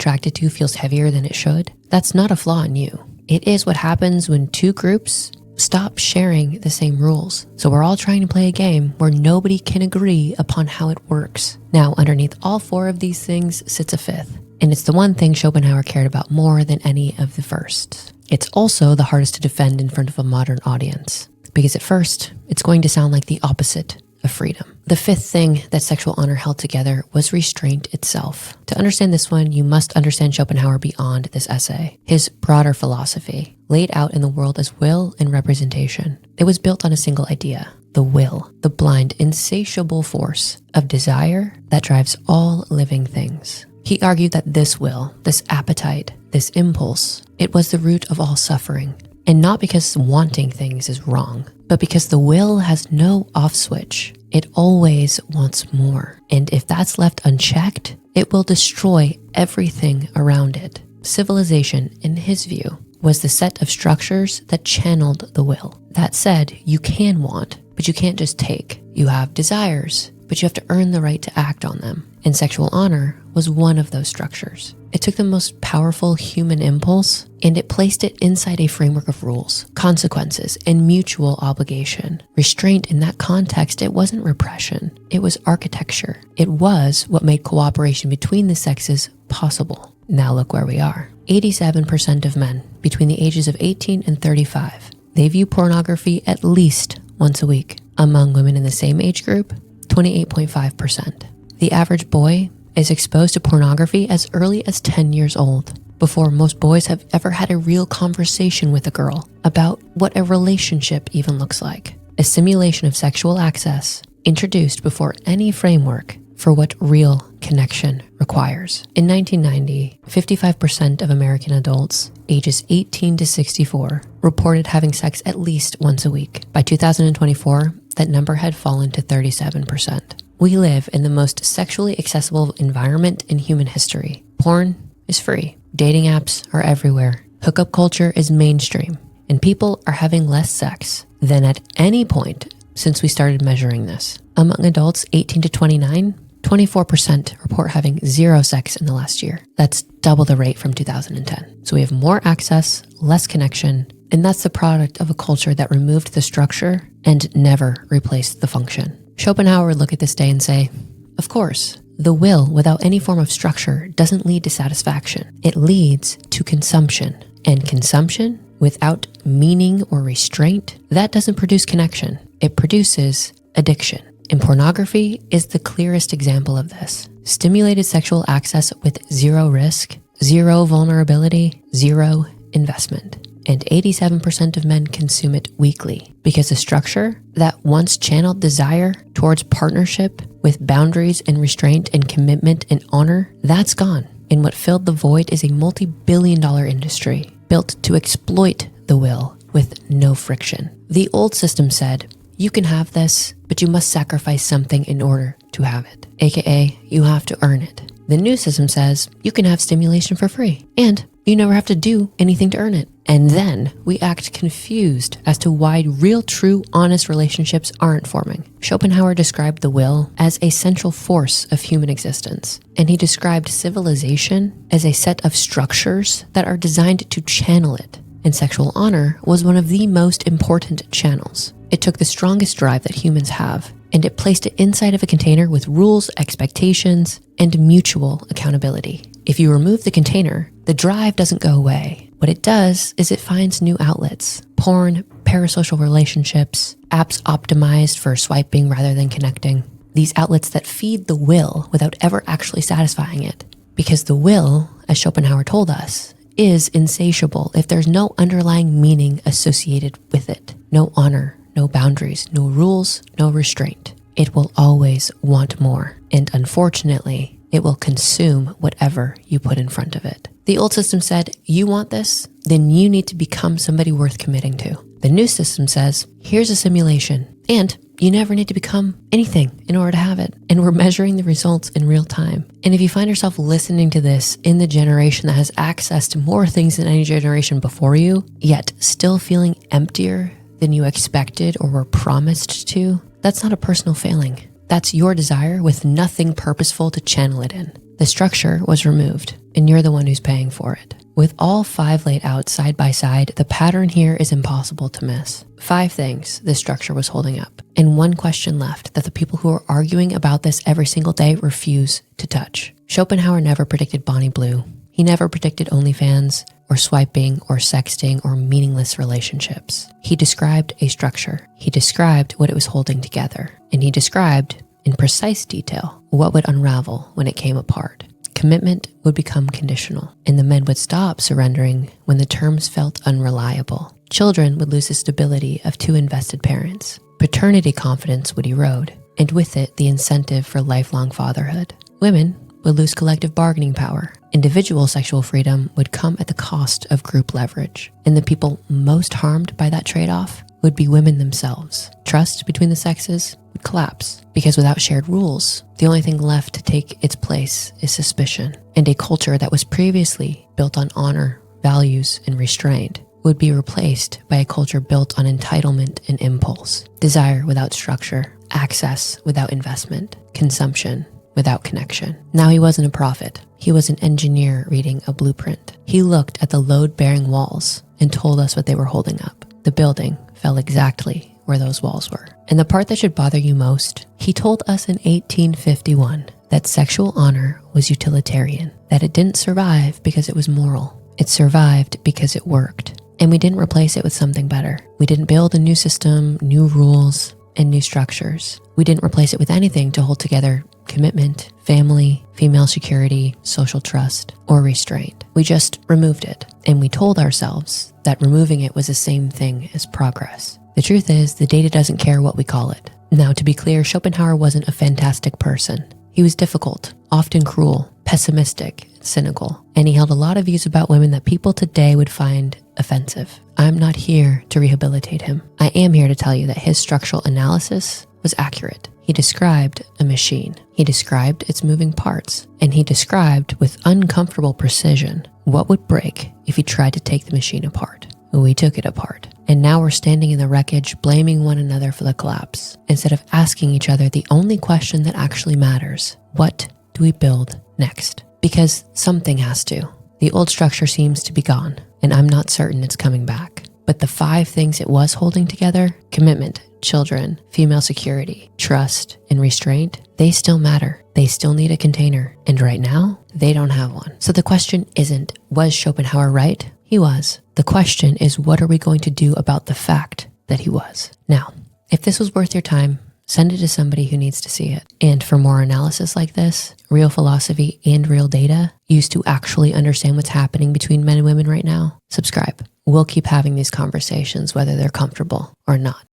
attracted to feels heavier than it should, that's not a flaw in you. It is what happens when two groups stop sharing the same rules. So we're all trying to play a game where nobody can agree upon how it works. Now, underneath all four of these things sits a fifth, and it's the one thing Schopenhauer cared about more than any of the first. It's also the hardest to defend in front of a modern audience, because at first, it's going to sound like the opposite of freedom. The fifth thing that sexual honor held together was restraint itself. To understand this one, you must understand Schopenhauer beyond this essay. His broader philosophy, laid out in the world as will and representation. It was built on a single idea, the will, the blind, insatiable force of desire that drives all living things. He argued that this will, this appetite, this impulse, it was the root of all suffering. And not because wanting things is wrong, but because the will has no off switch. It always wants more. And if that's left unchecked, it will destroy everything around it. Civilization, in his view, was the set of structures that channeled the will. That said, you can want, but you can't just take. You have desires, but you have to earn the right to act on them. And sexual honor was one of those structures. It took the most powerful human impulse and it placed it inside a framework of rules, consequences, and mutual obligation. Restraint in that context, it wasn't repression. It was architecture. It was what made cooperation between the sexes possible. Now look where we are. 87% of men between the ages of 18 and 35, they view pornography at least once a week. Among women in the same age group, 28.5%. The average boy is exposed to pornography as early as 10 years old, before most boys have ever had a real conversation with a girl about what a relationship even looks like. A simulation of sexual access introduced before any framework for what real connection requires. In 1990, 55% of American adults ages 18 to 64 reported having sex at least once a week. By 2024, that number had fallen to 37%. We live in the most sexually accessible environment in human history. Porn is free. Dating apps are everywhere. Hookup culture is mainstream. And people are having less sex than at any point since we started measuring this. Among adults 18 to 29, 24% report having zero sex in the last year. That's double the rate from 2010. So we have more access, less connection, and that's the product of a culture that removed the structure and never replaced the function. Schopenhauer would look at this day and say, of course, the will without any form of structure doesn't lead to satisfaction. It leads to consumption. And consumption without meaning or restraint, that doesn't produce connection. It produces addiction. And pornography is the clearest example of this. Stimulated sexual access with zero risk, zero vulnerability, zero investment. And 87% of men consume it weekly because the structure that once channeled desire towards partnership with boundaries and restraint and commitment and honor, that's gone. And what filled the void is a multi-billion-dollar industry built to exploit the will with no friction. The old system said, you can have this, but you must sacrifice something in order to have it, aka you have to earn it. The new system says you can have stimulation for free and you never have to do anything to earn it. And then we act confused as to why real, true, honest relationships aren't forming. Schopenhauer described the will as a central force of human existence. And he described civilization as a set of structures that are designed to channel it. And sexual honor was one of the most important channels. It took the strongest drive that humans have, and it placed it inside of a container with rules, expectations, and mutual accountability. If you remove the container, the drive doesn't go away. What it does is it finds new outlets. Porn, parasocial relationships, apps optimized for swiping rather than connecting. These outlets that feed the will without ever actually satisfying it. Because the will, as Schopenhauer told us, is insatiable if there's no underlying meaning associated with it. No honor, no boundaries, no rules, no restraint. It will always want more. And unfortunately, it will consume whatever you put in front of it. The old system said, you want this, then you need to become somebody worth committing to. The new system says, here's a simulation, and you never need to become anything in order to have it. And we're measuring the results in real time. And if you find yourself listening to this in the generation that has access to more things than any generation before you, yet still feeling emptier than you expected or were promised to, that's not a personal failing. That's your desire with nothing purposeful to channel it in. The structure was removed, and you're the one who's paying for it. With all 5 laid out side by side, the pattern here is impossible to miss. 5 things this structure was holding up, and 1 question left that the people who are arguing about this every single day refuse to touch. Schopenhauer never predicted Bonnie Blue. He never predicted OnlyFans, or swiping, or sexting, or meaningless relationships. He described a structure. He described what it was holding together, and he described, in precise detail, what would unravel when it came apart. Commitment would become conditional, and the men would stop surrendering when the terms felt unreliable. Children would lose the stability of 2 invested parents. Paternity confidence would erode, and with it, the incentive for lifelong fatherhood. Women would lose collective bargaining power. Individual sexual freedom would come at the cost of group leverage, and the people most harmed by that trade-off would be women themselves. Trust between the sexes would collapse, because without shared rules, the only thing left to take its place is suspicion, and a culture that was previously built on honor, values, and restraint would be replaced by a culture built on entitlement and impulse, desire without structure, access without investment, consumption without connection. Now he wasn't a prophet. He was an engineer reading a blueprint. He looked at the load-bearing walls and told us what they were holding up. The building fell exactly where those walls were. And the part that should bother you most, he told us in 1851 that sexual honor was utilitarian, that it didn't survive because it was moral. It survived because it worked. And we didn't replace it with something better. We didn't build a new system, new rules, and new structures. We didn't replace it with anything to hold together commitment, family, female security, social trust, or restraint. We just removed it, and we told ourselves that removing it was the same thing as progress. The truth is, the data doesn't care what we call it. Now, to be clear, Schopenhauer wasn't a fantastic person. He was difficult, often cruel, pessimistic, cynical, and he held a lot of views about women that people today would find offensive. I'm not here to rehabilitate him. I am here to tell you that his structural analysis was accurate. He described a machine. He described its moving parts, and he described with uncomfortable precision what would break if he tried to take the machine apart. We took it apart, and now we're standing in the wreckage blaming one another for the collapse, instead of asking each other the only question that actually matters: what do we build next? Because something has to. The old structure seems to be gone, and I'm not certain it's coming back. But the 5 things it was holding together, commitment, children, female security, trust, and restraint, they still matter. They still need a container. And right now, they don't have one. So the question isn't, was Schopenhauer right? He was. The question is, what are we going to do about the fact that he was? Now, if this was worth your time, send it to somebody who needs to see it. And for more analysis like this, real philosophy and real data used to actually understand what's happening between men and women right now, subscribe. We'll keep having these conversations whether they're comfortable or not.